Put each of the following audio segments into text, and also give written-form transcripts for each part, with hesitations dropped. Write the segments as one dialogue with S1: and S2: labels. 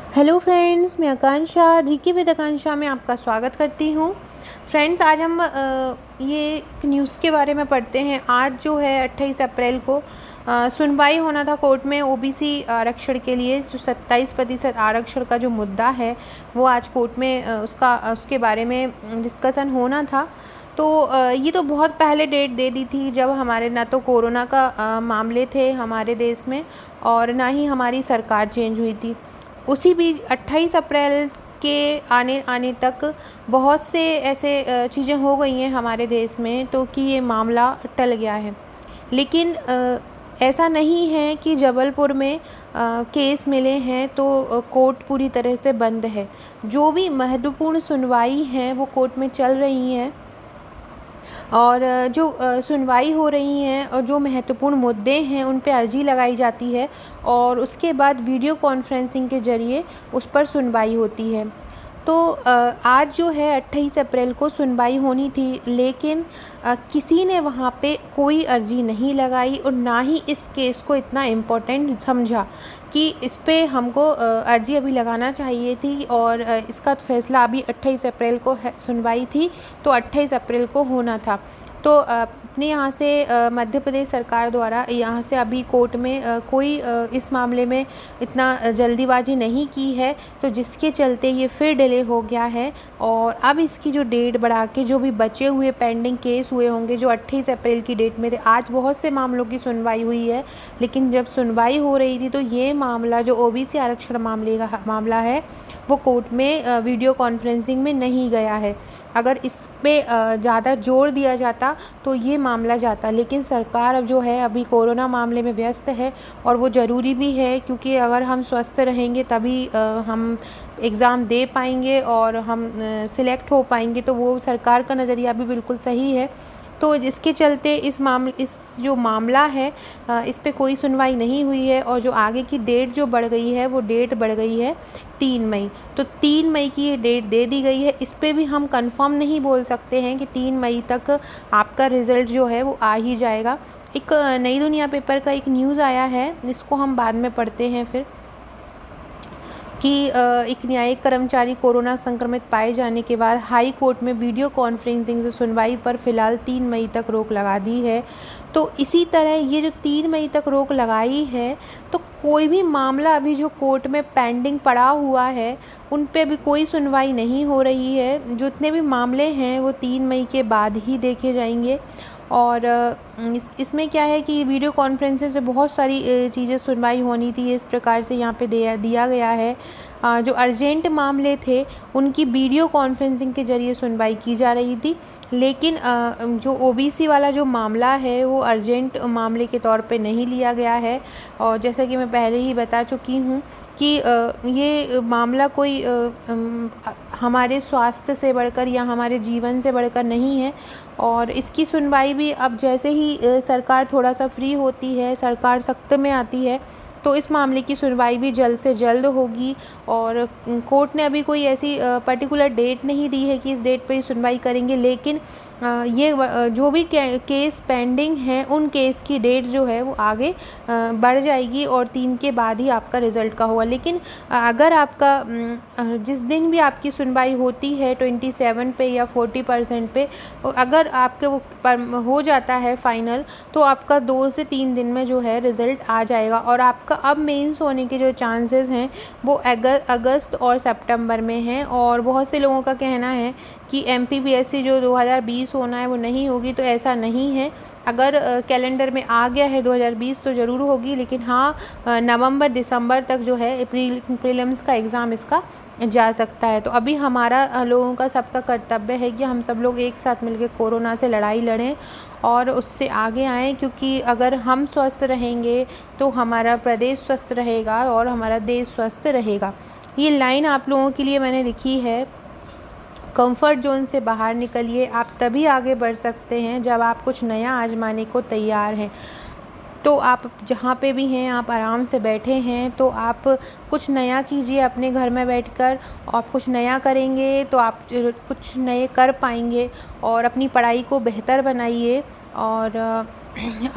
S1: Hello friends, मैं आकांक्षा GK with आकांक्षा में आपका स्वागत करती हूँ। फ्रेंड्स, आज हम ये एक न्यूज़ के बारे में पढ़ते हैं। आज जो है 28 अप्रैल को सुनवाई होना था कोर्ट में ओबीसी आरक्षण के लिए। जो 27% आरक्षण का जो मुद्दा है वो आज कोर्ट में उसके बारे में डिस्कशन होना था। तो ये तो बहुत पहले डेट दे दी थी, जब हमारे ना तो कोरोना का मामले थे हमारे देश में और ना ही हमारी सरकार चेंज हुई थी। उसी बीच 28 अप्रैल के आने आने तक बहुत से ऐसे चीज़ें हो गई हैं हमारे देश में, तो कि ये मामला टल गया है। लेकिन ऐसा नहीं है कि जबलपुर में केस मिले हैं तो कोर्ट पूरी तरह से बंद है। जो भी महत्वपूर्ण सुनवाई हैं वो कोर्ट में चल रही हैं और जो सुनवाई हो रही हैं और जो महत्वपूर्ण मुद्दे हैं उन पे अर्जी लगाई जाती है और उसके बाद वीडियो कॉन्फ्रेंसिंग के ज़रिए उस पर सुनवाई होती है। तो आज जो है 28 अप्रैल को सुनवाई होनी थी, लेकिन किसी ने वहाँ पे कोई अर्जी नहीं लगाई और ना ही इस केस को इतना इम्पोर्टेंट समझा कि इस पे हमको अर्जी अभी लगाना चाहिए थी। और इसका फैसला अभी 28 अप्रैल को सुनवाई थी तो 28 अप्रैल को होना था। तो अपने यहाँ से मध्य प्रदेश सरकार द्वारा यहाँ से अभी कोर्ट में कोई इस मामले में इतना जल्दीबाजी नहीं की है, तो जिसके चलते ये फिर डिले हो गया है। और अब इसकी जो डेट बढ़ा के जो भी बचे हुए पेंडिंग केस हुए होंगे जो 28 अप्रैल की डेट में थे, आज बहुत से मामलों की सुनवाई हुई है, लेकिन जब सुनवाई हो रही थी तो ये मामला जो ओबीसी आरक्षण मामला है वो कोर्ट में वीडियो कॉन्फ्रेंसिंग में नहीं गया है। अगर इस पे ज़्यादा जोर दिया जाता तो ये मामला जाता, लेकिन सरकार अब जो है अभी कोरोना मामले में व्यस्त है और वो ज़रूरी भी है, क्योंकि अगर हम स्वस्थ रहेंगे तभी हम एग्ज़ाम दे पाएंगे और हम सिलेक्ट हो पाएंगे। तो वो सरकार का नज़रिया भी बिल्कुल सही है। तो जिसके चलते इस जो मामला है इस पे कोई सुनवाई नहीं हुई है और जो आगे की डेट जो बढ़ गई है वो डेट बढ़ गई है 3 मई। तो 3 मई की ये डेट दे दी गई है। इस पे भी हम कंफर्म नहीं बोल सकते हैं कि 3 मई तक आपका रिज़ल्ट जो है वो आ ही जाएगा। एक नई दुनिया पेपर का एक न्यूज़ आया है, इसको हम बाद में पढ़ते हैं फिर, कि एक न्यायिक कर्मचारी कोरोना संक्रमित पाए जाने के बाद हाई कोर्ट में वीडियो कॉन्फ्रेंसिंग से सुनवाई पर फिलहाल 3 मई तक रोक लगा दी है। तो इसी तरह ये जो 3 मई तक रोक लगाई है, तो कोई भी मामला अभी जो कोर्ट में पेंडिंग पड़ा हुआ है उन पे भी कोई सुनवाई नहीं हो रही है। जितने भी मामले हैं वो 3 मई के बाद ही देखे जाएंगे। और इसमें क्या है कि वीडियो कॉन्फ्रेंसिंग से बहुत सारी चीज़ें सुनवाई होनी थी। इस प्रकार से यहाँ पे दिया गया है जो अर्जेंट मामले थे उनकी वीडियो कॉन्फ्रेंसिंग के ज़रिए सुनवाई की जा रही थी, लेकिन जो ओबीसी वाला जो मामला है वो अर्जेंट मामले के तौर पे नहीं लिया गया है। और जैसा कि मैं पहले ही बता चुकी हूँ कि ये मामला कोई हमारे स्वास्थ्य से बढ़कर या हमारे जीवन से बढ़कर नहीं है। और इसकी सुनवाई भी अब जैसे ही सरकार थोड़ा सा फ्री होती है, सरकार सख्त में आती है, तो इस मामले की सुनवाई भी जल्द से जल्द होगी। और कोर्ट ने अभी कोई ऐसी पर्टिकुलर डेट नहीं दी है कि इस डेट पे ही सुनवाई करेंगे, लेकिन जो भी केस पेंडिंग हैं उन केस की डेट जो है वो आगे बढ़ जाएगी और 3 के बाद ही आपका रिज़ल्ट का होगा। लेकिन अगर आपका जिस दिन भी आपकी सुनवाई होती है 27 पे या 40% पे, अगर आपके वो हो जाता है फाइनल, तो आपका 2 से 3 दिन में जो है रिज़ल्ट आ जाएगा। और आपका अब मेंस होने के जो चांसेस हैं वो अगस्त और सितंबर में हैं। और बहुत से लोगों का कहना है कि एमपीपीएससी जो 2020 होना है वो नहीं होगी, तो ऐसा नहीं है। अगर कैलेंडर में आ गया है 2020 तो ज़रूर होगी, लेकिन हाँ नवंबर दिसंबर तक जो है प्रीलिम्स का एग्ज़ाम इसका जा सकता है। तो अभी हमारा लोगों का सबका कर्तव्य है कि हम सब लोग एक साथ मिलकर कोरोना से लड़ाई लड़ें और उससे आगे आएँ, क्योंकि अगर हम स्वस्थ रहेंगे तो हमारा प्रदेश स्वस्थ रहेगा और हमारा देश स्वस्थ रहेगा। ये लाइन आप लोगों के लिए मैंने लिखी है, कंफर्ट जोन से बाहर निकलिए। आप तभी आगे बढ़ सकते हैं जब आप कुछ नया आजमाने को तैयार हैं। तो आप जहाँ पे भी हैं, आप आराम से बैठे हैं तो आप कुछ नया कीजिए अपने घर में बैठकर। आप कुछ नया करेंगे तो आप कुछ नए कर पाएंगे और अपनी पढ़ाई को बेहतर बनाइए। और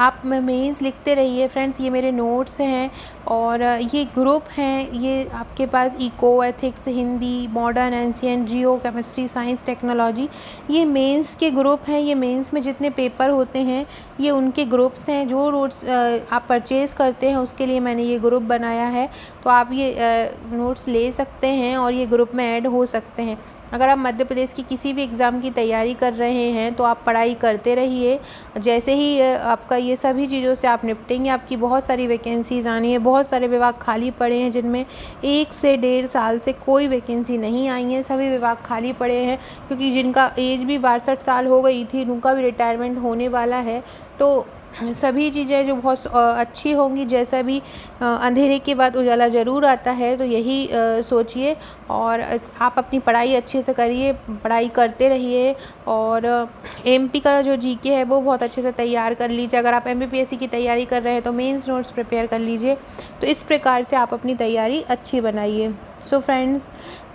S1: आप मेंस लिखते रहिए फ्रेंड्स। ये मेरे नोट्स हैं और ये ग्रुप हैं, ये आपके पास eco, ethics, Hindi, modern, ancient, geo, chemistry, science, technology, ये मेंस के ग्रुप हैं। ये मेंस में जितने पेपर होते हैं ये उनके ग्रुप्स हैं। जो नोट्स आप परचेज़ करते हैं उसके लिए मैंने ये ग्रुप बनाया है, तो आप ये नोट्स ले सकते हैं और ये ग्रुप में ऐड हो सकते हैं। अगर आप मध्य प्रदेश की किसी भी एग्ज़ाम की तैयारी कर रहे हैं तो आप पढ़ाई करते रहिए। जैसे ही आपका ये सभी चीज़ों से आप निपटेंगे, आपकी बहुत सारी वैकेंसीज़ आनी है। बहुत सारे विभाग खाली पड़े हैं जिनमें 1 से 1.5 साल से कोई वैकेंसी नहीं आई है। सभी विभाग खाली पड़े हैं क्योंकि जिनका एज भी 62 साल हो गई थी उनका भी रिटायरमेंट होने वाला है। तो सभी चीज़ें जो बहुत अच्छी होंगी। जैसा भी अंधेरे के बाद उजाला ज़रूर आता है, तो यही सोचिए और आप अपनी पढ़ाई अच्छे से करिए, पढ़ाई करते रहिए। और एमपी का जो जीके है वो बहुत अच्छे से तैयार कर लीजिए। अगर आप एमपीपीएससी की तैयारी कर रहे हैं तो मेंस नोट्स प्रिपेयर कर लीजिए। तो इस प्रकार से आप अपनी तैयारी अच्छी बनाइए। सो फ्रेंड्स,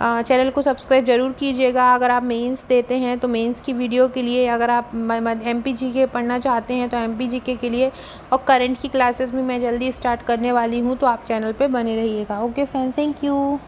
S1: चैनल को सब्सक्राइब ज़रूर कीजिएगा। अगर आप मेंस देते हैं तो मेंस की वीडियो के लिए, अगर आप एमपी जीके पढ़ना चाहते हैं तो एमपी जीके के लिए, और करंट की क्लासेस भी मैं जल्दी स्टार्ट करने वाली हूँ, तो आप चैनल पे बने रहिएगा। Okay friends, thank you.